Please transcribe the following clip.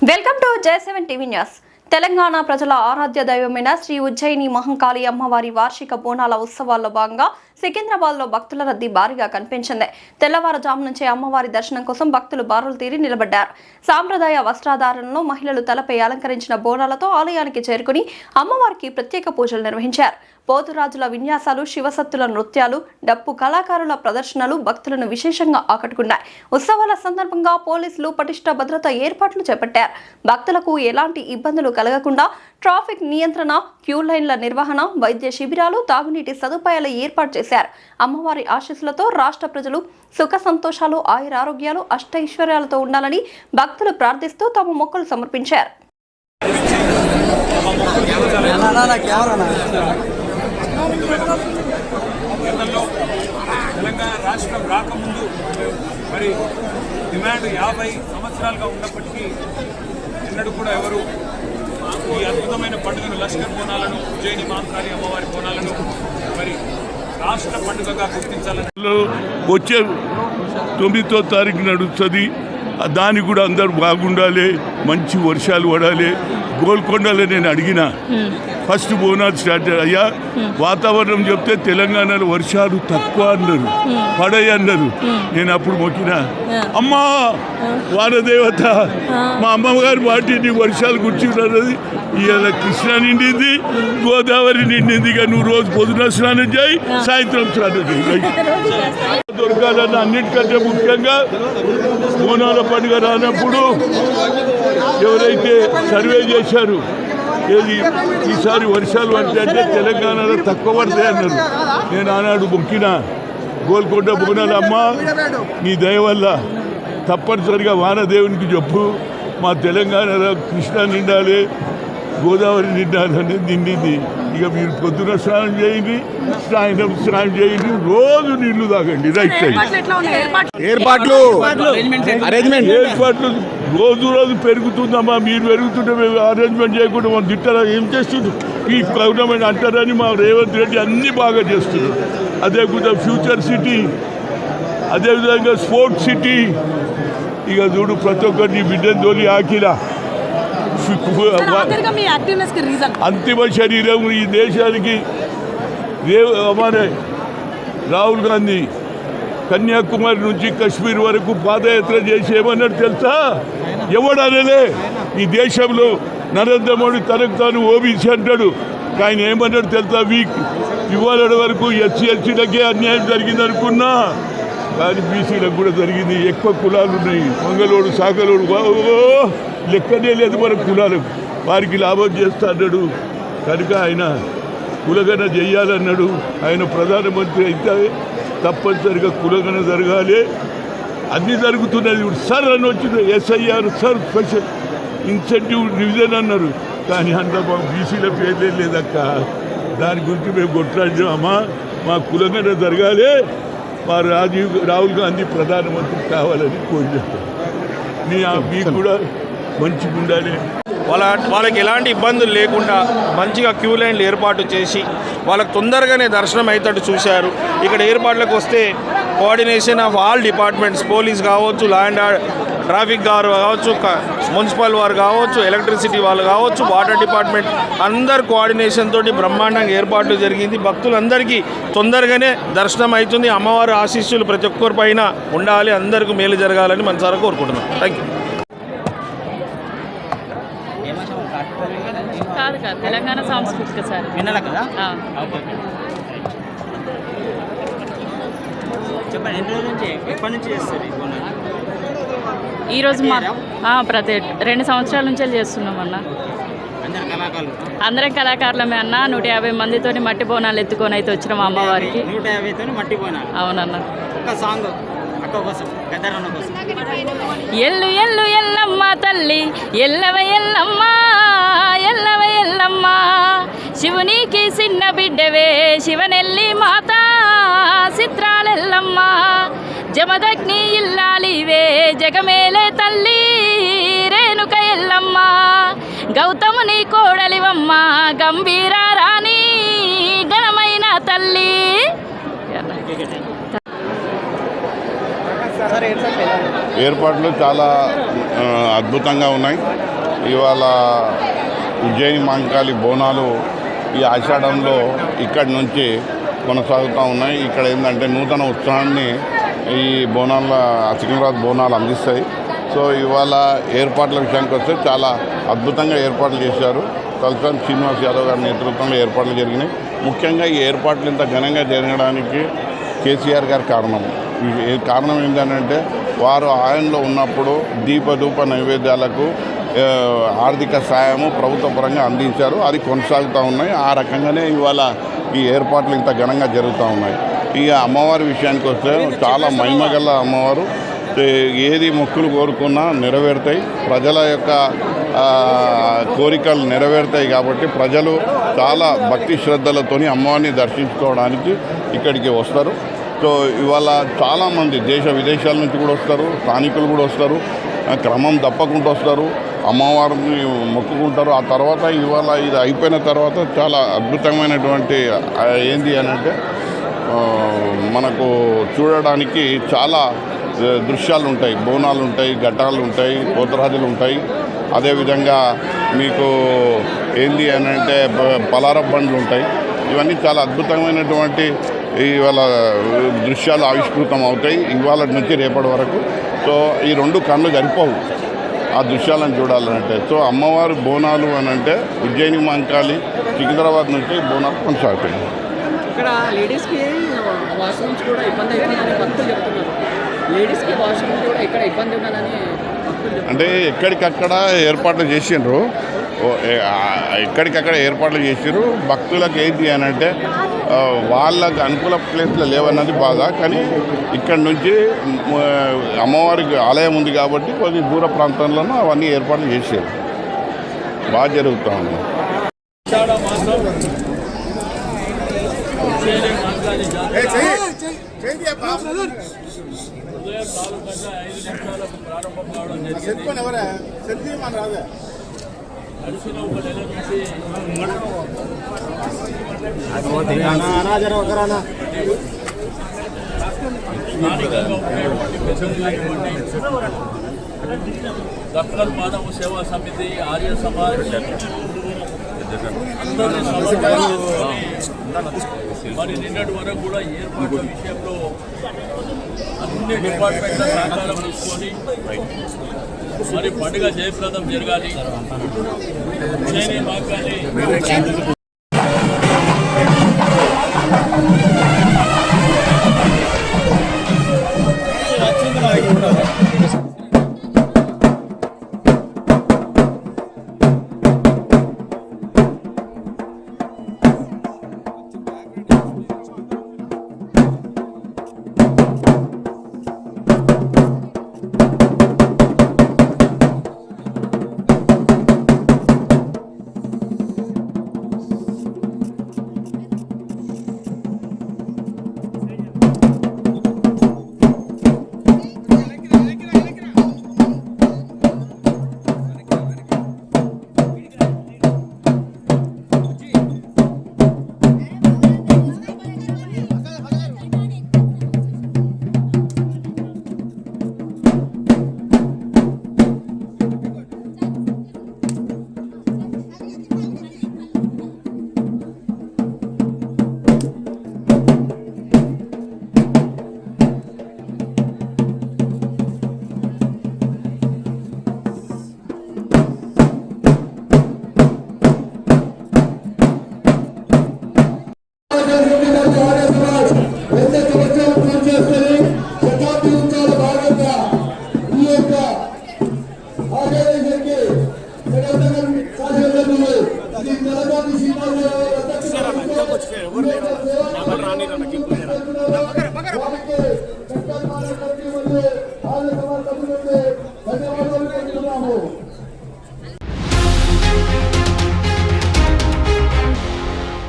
Welcome to J7 TV news. Telangana ప్రజల ఆరాధ్య దైవమైన శ్రీ ఉజ్జయిని మహంకాళి అమ్మవారి వార్షిక బోనాల ఉత్సవాల్లో భాగంగా సికింద్రాబాద్లో భక్తుల రద్దీ భారీగా కనిపించింది. తెల్లవారుజాము నుంచే అమ్మవారి దర్శనం కోసం భక్తులు బారులు తీరి నిలబడ్డారు. సాంప్రదాయ వస్త్రధారణలో మహిళలు తలపై అలంకరించిన బోనాలతో ఆలయానికి చేరుకుని అమ్మవారికి ప్రత్యేక పూజలు నిర్వహించారు. పోతురాజుల విన్యాసాలు, శివసత్తుల నృత్యాలు, డప్పు కళాకారుల ప్రదర్శనలు భక్తులను విశేషంగా ఆకట్టుకున్నాయి. ఉత్సవాల సందర్భంగా పోలీసులు పటిష్ట భద్రతా ఏర్పాట్లు చేపట్టారు. భక్తులకు ఎలాంటి ఇబ్బందులు కలగకుండా ట్రాఫిక్ నియంత్రణ, క్యూ లైన్ల నిర్వహణ, వైద్య శిబిరాలు, తాగునీటి సదుపాయాలు ఏర్పాటు చేశారు. అమ్మవారి ఆశీస్సులతో రాష్ట్ర ప్రజలు సుఖ సంతోషాలు, ఆయురారోగ్యాలు, అష్టైశ్వర్యాలతో ఉండాలని భక్తులు ప్రార్థిస్తూ తమ మొక్కులు సమర్పించారు. తెలంగాణ రాష్ట్రం రాకముందు మరి డిమాండ్ 50 సంవత్సరాలుగా ఉన్నప్పటికీ ఎన్నడూ కూడా ఎవరు ఈ అద్భుతమైన పండుగను లష్కర్ బోనాలను, ఉజ్జయిని మహంకాళి అమ్మవారి బోనాలను మరి రాష్ట్ర పండుగగా గుర్తించాలని వచ్చే 9వ తారీఖు నడుస్తుంది. దానికి కూడా అందరూ బాగుండాలి, మంచి వర్షాలు పడాలి. గోల్కొండలో నేను అడిగిన ఫస్ట్ బోనాలు స్టార్ట్ అయ్యా, వాతావరణం చెప్తే తెలంగాణలో వర్షాలు తక్కువ అన్నారు, పడయి అన్నారు. నేను అప్పుడు మొక్కిన, అమ్మా వానదేవత మా అమ్మగారి వాటిని వర్షాలు కూర్చున్నది. ఇవాళ కృష్ణ నిండింది, గోదావరి నిండింది. ఇక నువ్వు రోజు పొద్దున స్నానం చేయి, సాయంత్రం స్నానం చేయి. దొరకాలన్న అన్నిటికంటే ముఖ్యంగా బోనాల పండుగ రానప్పుడు ఎవరైతే సర్వే చేశారు ఏది ఈసారి వర్షాలు పడితే తెలంగాణలో తక్కువ పడతాయి అన్నారు. నేను ఆనాడు మొక్కిన గోల్కొండ బోనాలు, అమ్మ నీ దయ వల్ల తప్పనిసరిగా వానదేవునికి చెప్పు మా తెలంగాణలో కృష్ణ నిండాలి, గోదావరి నిండాలని నిండింది. ఇక మీరు పొద్దున స్నానం చేయండి, సాయంత్రం స్నానం చేయండి, రోజు నీళ్లు తాగండి. రైట్ సైడ్ ఏర్పాట్లు రోజు రోజు పెరుగుతుందమ్మా. మీరు పెరుగుతుంటే మేము అరేంజ్మెంట్ చేయకుండా మనం తిట్టారా? ఏం చేస్తుంది ఈ గవర్నమెంట్ అంటారని మా రేవంత్ రెడ్డి అన్నీ బాగా చేస్తున్నారు. అదేవిధంగా ఫ్యూచర్ సిటీ, అదేవిధంగా స్పోర్ట్స్ సిటీ. ఇక చూడు ప్రతి ఒక్కరిని బిడ్డను తోలి ఆకిలా అంతిమ శరీరం ఈ దేశానికి రాహుల్ గాంధీ కన్యాకుమారి నుంచి కశ్మీర్ వరకు పాదయాత్ర చేసి ఏమన్నాడు తెలుసా? ఎవడనలే ఈ దేశంలో నరేంద్ర మోడీ తనకు తాను ఓబీసీ అంటాడు. ఆయన ఏమన్నాడు తెలుసా? ఇవాళ వరకు ఎస్సీలకే అన్యాయం జరిగింది అనుకున్నా, కానీ బీసీలకు కూడా జరిగింది. ఎక్కువ కులాలు ఉన్నాయి, మంగళోడు, సాగలోడు, లెక్కనే లేదు మన కులాలకు. వారికి లాభం చేస్తా అన్నాడు. కనుక ఆయన కులగన చెయ్యాలన్నాడు. ఆయన ప్రధానమంత్రి అయితే తప్పనిసరిగా కులగన జరగాలి. అన్నీ జరుగుతున్నది. ఇప్పుడు సార్ అని వచ్చింది SIR, sir special incentive division అన్నారు. కానీ అంత మా బీసీల పేర్లే లేదక్క. దాని గురించి మేము కొట్లాడినామా, మా కులగన జరగాలి, మా రాహుల్ గాంధీ ప్రధానమంత్రి కావాలని కోరుతాం. మీకు కూడా మంచిగా ఉండాలి. వాళ్ళకి ఎలాంటి ఇబ్బందులు లేకుండా మంచిగా క్యూ లైన్లు ఏర్పాటు చేసి వాళ్ళకి తొందరగానే దర్శనం అవుతాడు చూశారు. ఇక్కడ ఏర్పాట్లకు వస్తే coordination of all departments, police కావచ్చు, లా అండ్ ట్రాఫిక్ గారు కావచ్చు, మున్సిపల్ వారు కావచ్చు, ఎలక్ట్రిసిటీ వాళ్ళు కావచ్చు, వాటర్ డిపార్ట్మెంట్ అందరు కోఆర్డినేషన్ తోటి బ్రహ్మాండంగా ఏర్పాట్లు జరిగింది. భక్తులందరికీ తొందరగానే దర్శనం అవుతుంది. అమ్మవారి ఆశీస్సులు ప్రతి ఒక్కరి పైన ఉండాలి, అందరికీ మేలు జరగాలని మనసారా కోరుకుంటున్నాం. Thank you. కాదు తెలంగాణ సాంస్కృతిక సార్ వినాలి కదా. చెప్పండి, ఎన్ని రోజుల నుంచి ఎప్పటి నుంచి చేస్తారు ఈరోజు ప్రతి 2 సంవత్సరాల నుంచే చేస్తున్నాం అన్న. అందరం కళాకారులమే అన్న. 150 మందితో మట్టి బోనాలు ఎత్తుకొని అయితే వచ్చినాం అమ్మవారికి. 150 మట్టి బోనాలు. అవునన్న. ఒక సాంగ్ ఎల్లు ఎల్లు ఎల్లమ్మ తల్లి, ఎల్లవ ఎల్లమ్మ, ఎల్లవ ఎల్లమ్మ, శివునికి చిన్న బిడ్డవే శివనెల్లి మాత, చిత్రాలెల్లమ్మ, జమదగ్ని ఇల్లాలివే జగమేలే తల్లి, రేణుక ఎల్లమ్మ, గౌతముని కోడలివమ్మ, గంభీర రాణి, ఘనమైన తల్లి. ఏర్పాట్లు చాలా అద్భుతంగా ఉన్నాయి. ఇవాళ ఉజ్జయిని మహంకాళి బోనాలు ఈ ఆషాఢంలో ఇక్కడి నుంచి కొనసాగుతూ ఉన్నాయి. ఇక్కడ ఏంటంటే నూతన ఉత్సవాన్ని ఈ బోనాల సికింద్రాబాద్ బోనాలు అందిస్తాయి. సో ఇవాళ ఏర్పాట్ల విషయానికి వస్తే చాలా అద్భుతంగా ఏర్పాట్లు చేశారు. తలసాని శ్రీనివాస్ యాదవ్ గారి నేతృత్వంలో ఏర్పాట్లు జరిగినాయి. ముఖ్యంగా ఈ ఏర్పాట్లు ఇంత ఘనంగా జరగడానికి కేసీఆర్ గారి కారణం ఏంటంటే వారు ఆయనలో ఉన్నప్పుడు దీపధూప నైవేద్యాలకు ఆర్థిక సాయము ప్రభుత్వ పరంగా అందించారు. అది కొనసాగుతూ ఉన్నాయి. ఆ రకంగానే ఇవాళ ఈ ఏర్పాట్లు ఇంత ఘనంగా జరుగుతూ ఉన్నాయి. ఇక అమ్మవారి విషయానికి వస్తే చాలా మహిమగల అమ్మవారు. ఏది మొక్కులు కోరుకున్నా నెరవేరుతాయి. ప్రజల యొక్క కోరికలు నెరవేరుతాయి. కాబట్టి ప్రజలు చాలా భక్తి శ్రద్ధలతోని అమ్మవారిని దర్శించుకోవడానికి ఇక్కడికి వస్తారు. సో ఇవాళ చాలామంది దేశ విదేశాల నుంచి కూడా వస్తారు, స్థానికులు కూడా వస్తారు, క్రమం తప్పకుండా వస్తారు, అమ్మవారిని మొక్కుకుంటారు. ఆ తర్వాత ఇవాళ ఇది అయిపోయిన తర్వాత చాలా అద్భుతమైనటువంటి ఏంది అని అంటే మనకు చూడడానికి చాలా దృశ్యాలు ఉంటాయి. బోనాలు ఉంటాయి, ఘటాలు ఉంటాయి, పోతరాజులు ఉంటాయి. అదేవిధంగా మీకు ఏంది అని అంటే పలార బండ్లు ఉంటాయి. ఇవన్నీ చాలా అద్భుతమైనటువంటి ఇవాళ దృశ్యాలు ఆవిష్కృతం అవుతాయి ఇవాళ నుంచి రేపటి వరకు. సో ఈ రెండు కళ్ళు సరిపోవు ఆ దృశ్యాలను చూడాలంటే. సో అమ్మవారి బోనాలు అని అంటే ఉజ్జయిని మహంకాళి సికింద్రాబాద్ నుంచి బోనాలు కొనసాగుతాయి. ఇక్కడ లేడీస్కి వాష్రూమ్స్ కూడా ఇబ్బంది అవుతుందని భక్తులు చెప్తున్నారు. లేడీస్కి వాష్రూమ్స్ కూడా ఇక్కడ ఇబ్బంది ఉన్నదని అంటే ఎక్కడికక్కడ ఏర్పాట్లు చేసిండ్రు. ఎక్కడికక్కడ ఏర్పాట్లు చేసారు. భక్తులకు ఏంటి అని అంటే వాళ్ళకు అనుకూల ప్లేస్లో లేవన్నది బాధ. కానీ ఇక్కడ నుంచి అమ్మవారికి ఆలయం ఉంది కాబట్టి కొద్ది దూర ప్రాంతంలోనూ అవన్నీ ఏర్పాట్లు చేశారు. బాగా జరుగుతూ ఉంది. దక్కన్ మానవ సేవా సమితి, ఆర్య సమాజ్ మరి నిన్నటి వరకు కూడా ఏర్పాట్ల విషయంలో అన్ని డిపార్ట్మెంట్ల సహకారం తీసుకొని మరి పండుగ జయప్రదం జరగాలి. ఉజ్జయిని మహంకాళి రాని